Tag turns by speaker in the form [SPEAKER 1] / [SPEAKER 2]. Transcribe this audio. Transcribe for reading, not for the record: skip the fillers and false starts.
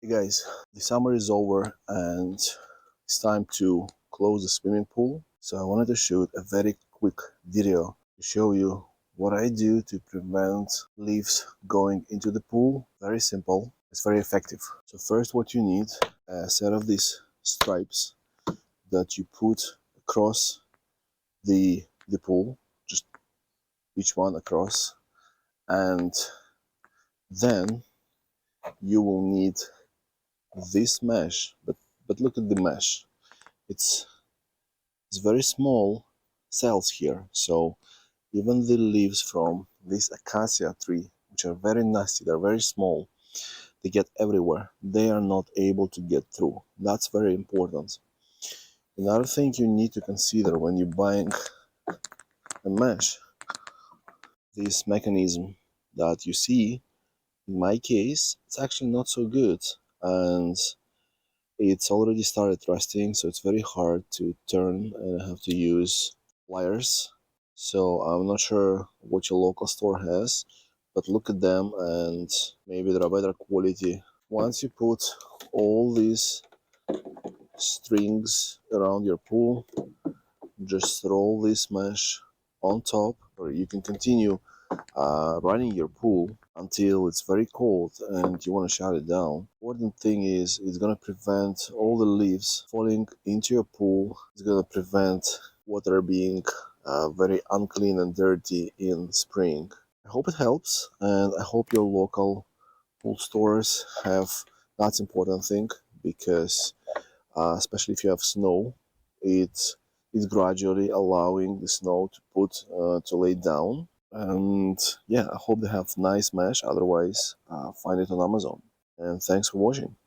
[SPEAKER 1] Hey guys, the summer is over and it's time to close the swimming pool. So I wanted to shoot a very quick video to show you what I do to prevent leaves going into the pool. Very simple, it's very effective. So first what you need, a set of these stripes that you put across the pool, just each one across, and then you will need this mesh, but look at the mesh. It's very small cells here, so even the leaves from this acacia tree, which are very nasty, they're very small, they get everywhere. They are not able to get through. That's very important. Another thing you need to consider when you're buying a mesh, this mechanism that you see, in my case, it's actually not so good, and it's already started rusting, so it's very hard to turn, and I have to use pliers. So I'm not sure what your local store has, but look at them and maybe they're better quality. Once you put all these strings around your pool, just roll this mesh on top, or you can continue running your pool until it's very cold and you want to shut it down. Important thing is it's going to prevent all the leaves falling into your pool. It's going to prevent water being very unclean and dirty in spring. I hope it helps, and I hope your local pool stores have. That's important thing, because especially if you have snow, it's gradually allowing the snow to lay down. And yeah, I hope they have nice mesh. Otherwise, find it on Amazon. And thanks for watching.